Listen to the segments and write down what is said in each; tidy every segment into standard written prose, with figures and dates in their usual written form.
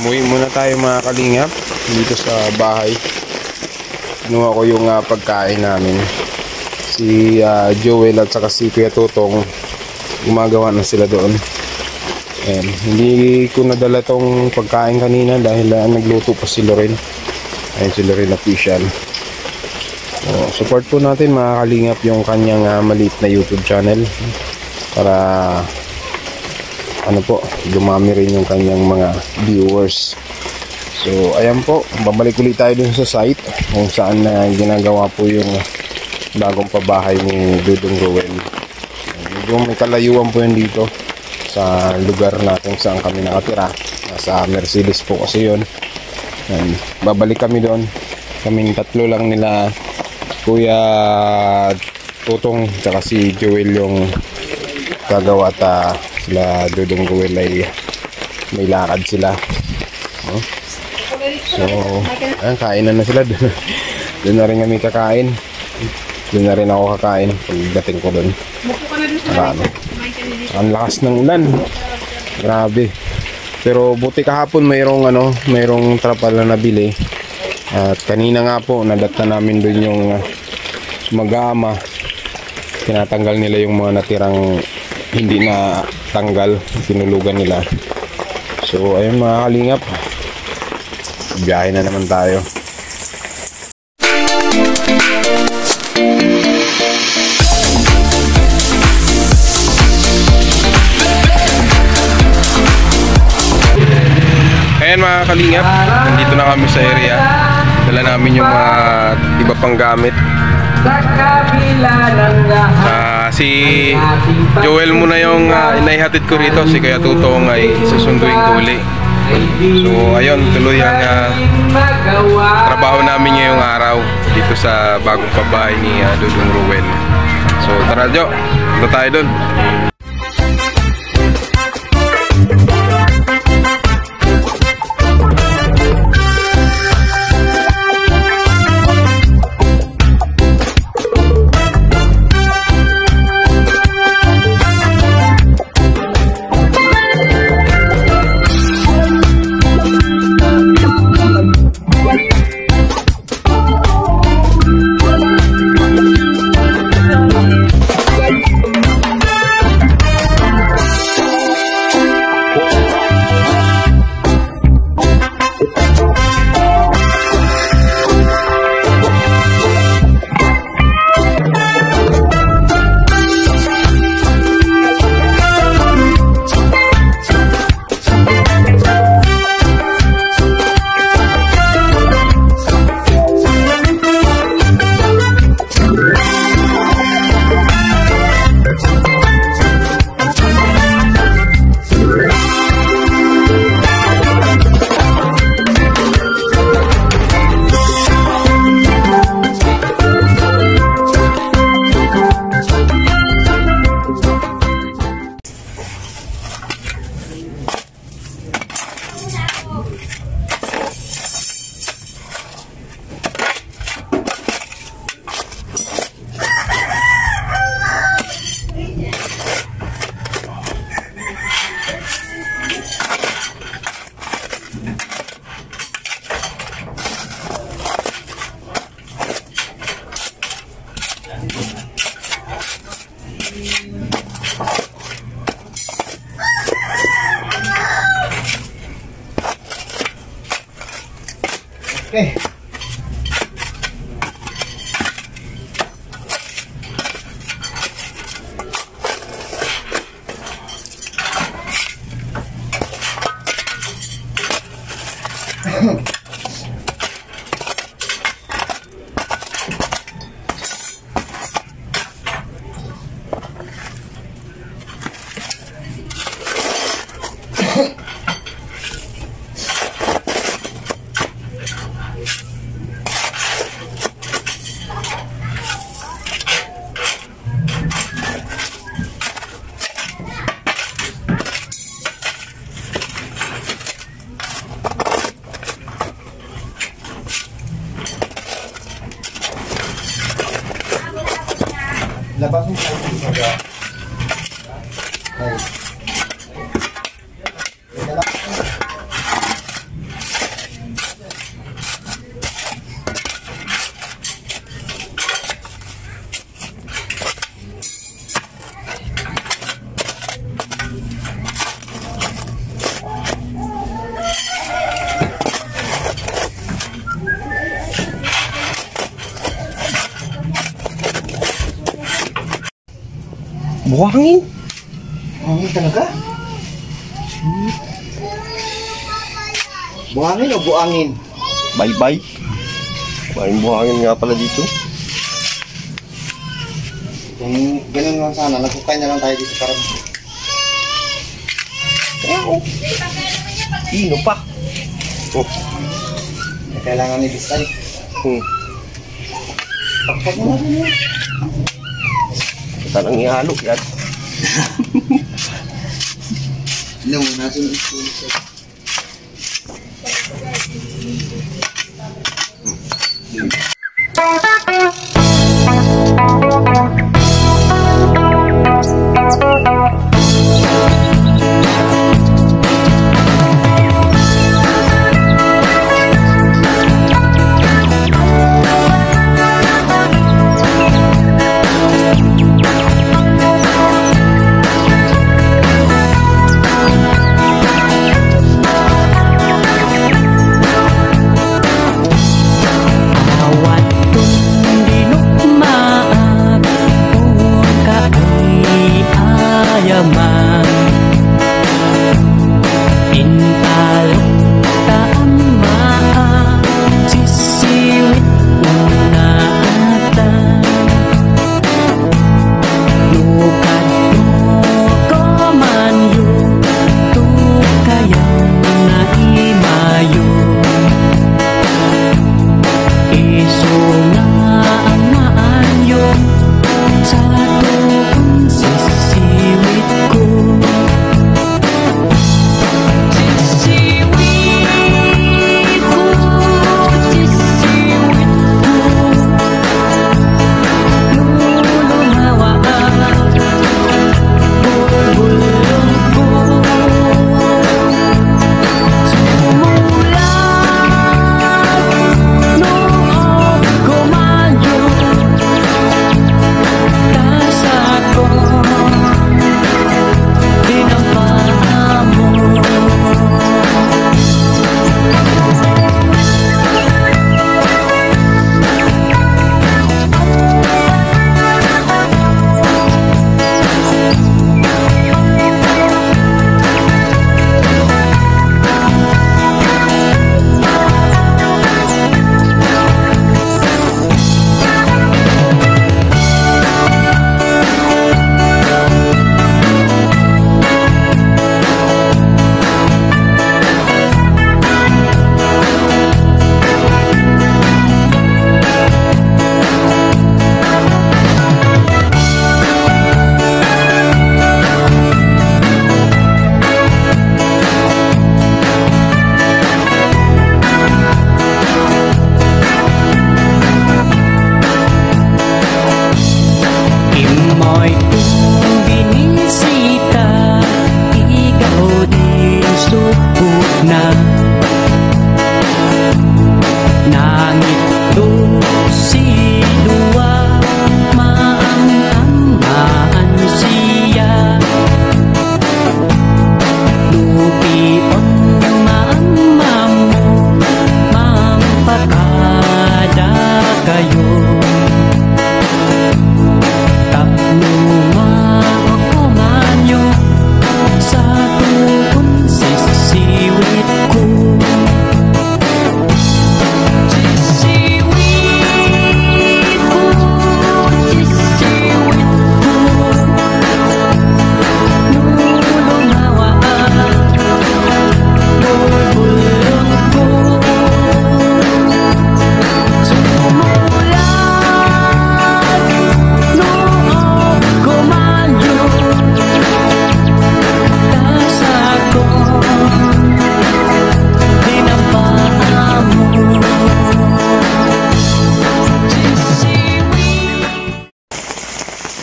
Umuwi muna tayo mga kalingap dito sa bahay. Kinuha ko yung pagkain namin. Si Joel at saka si Kuya Tutong gumagawa na sila doon. And hindi ko nadala tong pagkain kanina dahil nagluto pa si Loren. Ayun si Loren official. So, support po natin mga kalingap yung kanyang maliit na YouTube channel para dumami rin yung kanyang mga viewers. So ayan po, babalik ulit tayo dun sa site kung saan ginagawa po yung bagong pabahay ni Dudong Roel. Medyo may kalayuan po yun dito sa lugar natin saan kami nakatira. Nasa Mercedes po kasi yun. And babalik kami doon. Kaming tatlo lang nila Kuya Tutong tsaka si Joel yung gagawa at sila Dudong Roel ay may lakad sila. So ayan, kainan na sila. Doon na rin kami kakain. Doon na rin ako kakain pagdating ko doon. Ang lakas ng ulan, grabe. Pero buti kahapon mayroong trapal na nabili. At kanina nga po nadata namin doon yung mag-ama. Tinatanggal nila yung mga natirang hindi na tanggal, tinulugan nila. So ayun mga kalingap, biyahe na naman tayo. Ayan mga kalingap, nandito na kami sa area. Dala namin yung mga iba pang gamit. Si Joel muna yung inaihatid ko rito. Si Kuya Tutong ay susunduin ko uli. So ayun, tuloy ang trabaho namin ngayong araw dito sa bagong pabahay ni Dudong Roel. So tara Jo, punta tayo dun. Okay. Labas mo sa mga. Ay. Buhangin. Buhangin talaga? Buhangin o buangin? Bye-bye. Maraming buhangin nga pala dito. Kung ganun lang sana, nagkukay na lang tayo dito para... Wow. Pino pa. Oh. Kailangan i-decide. Pagpag mo natin yun. Saan ang ihalo yan? Hindi mo natin i-decide.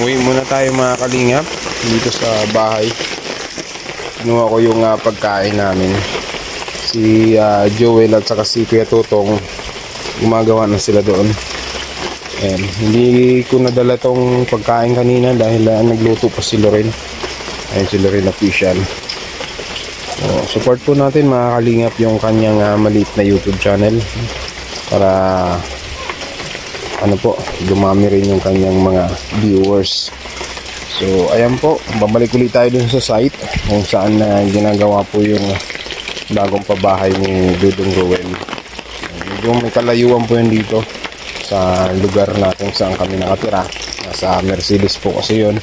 Umuwi muna tayo mga kalingap dito sa bahay. Kinuha ko yung pagkain namin. Si Joel at saka si Kuya Tutong gumagawa na sila doon. Ayan. Hindi ko nadala tong pagkain kanina dahil nagluto pa si Loren. Ayan si Loren Official. So, support po natin mga kalingap yung kanyang maliit na YouTube channel para dumami rin yung kanyang mga viewers. So ayan po, babalik ulit tayo dun sa site kung saan ginagawa po yung bagong pabahay ni Dudong Roel. Medyo may kalayuan po yun dito sa lugar natin saan kami nakatira. Nasa Mercedes po kasi yun.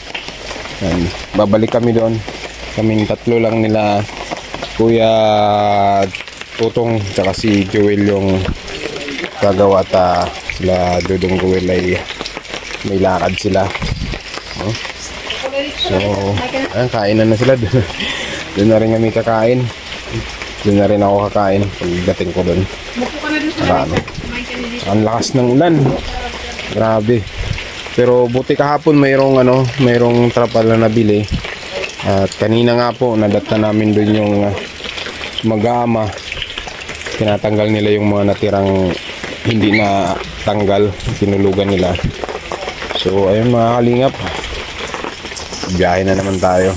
And babalik kami doon. Kaming tatlo lang nila Kuya Tutong tsaka si Joel yung gagawa at sila Dudong Roel ay may lakad sila. So ayan, kainan na sila. Doon na rin kami kakain. Doon na rin ako kakain pagdating ko doon. Marami. Ang lakas ng ulan. Grabe. Pero buti kahapon mayroong trapal na nabili. At kanina nga po nadatta namin doon yung mag-aama. Tinatanggal nila yung mga natirang hindi na tanggal, tinulugan nila. So ayun mga kalingap, biyahe na naman tayo.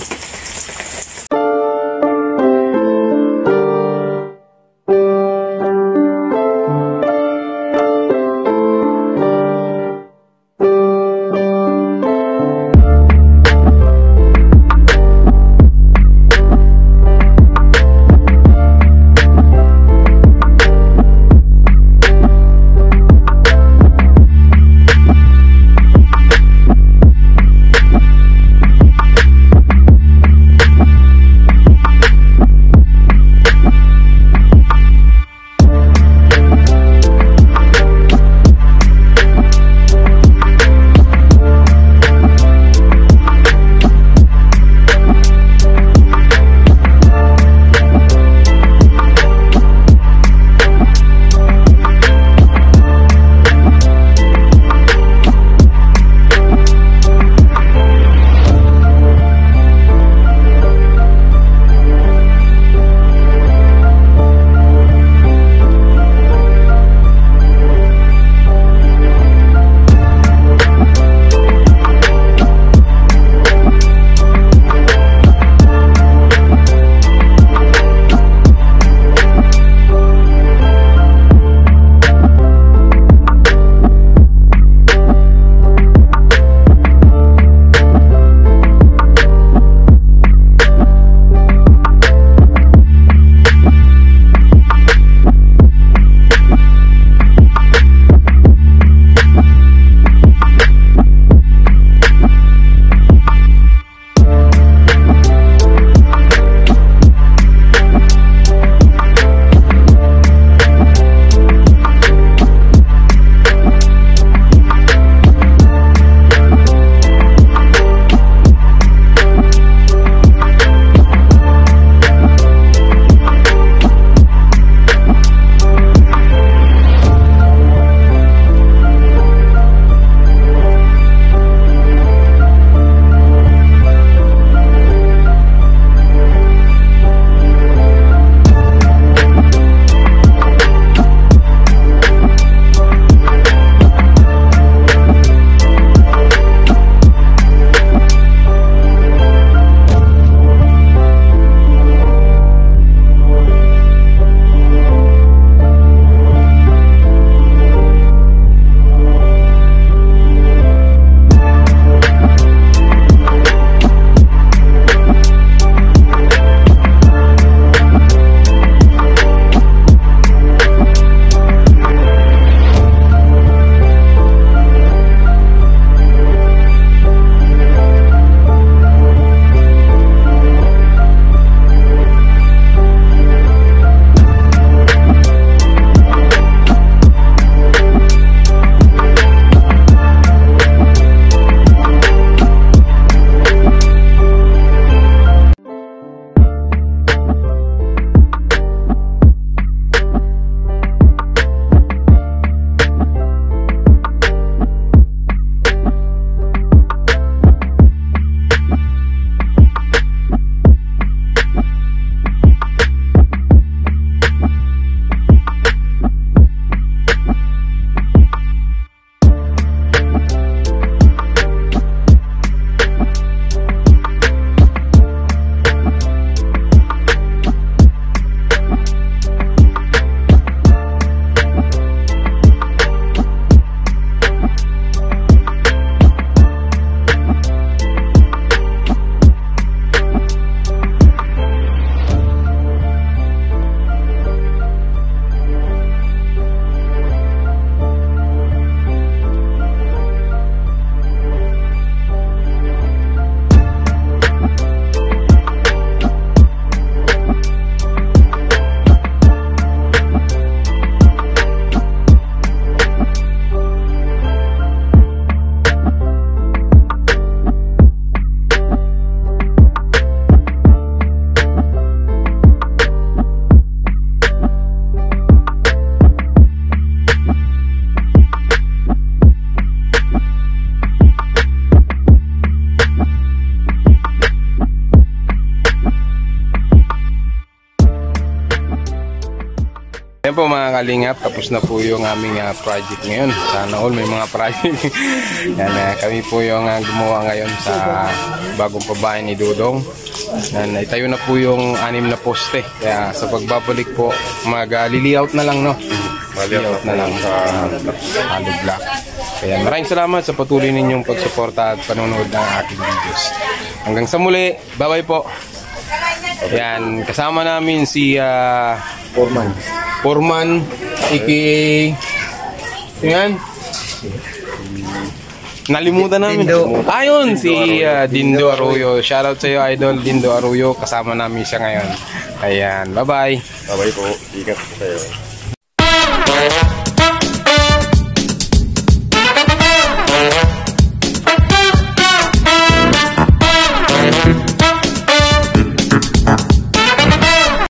Ayan po mga kalingap, tapos na po yung aming project ngayon. Sana all may mga project. Yan, kami po yung gumawa ngayon sa bagong pabahay ni Dudong. Yan, itayo na po yung 6 na poste. Kaya sa pagbabalik po, mag-layout na lang, no? Layout na lang sa hollow block. Kaya maraming salamat sa patuloy ninyong pagsuporta at panonood ng aking videos. Hanggang sa muli, bye-bye po. Yan, kasama namin si Foreman, aka yan. Nalimutan namin. Ayun, si Dindo Arroyo. Shoutout sa iyo, Idol Dindo Arroyo. Kasama namin siya ngayon. Ayan, bye-bye. Bye-bye po. Ingat po kayo.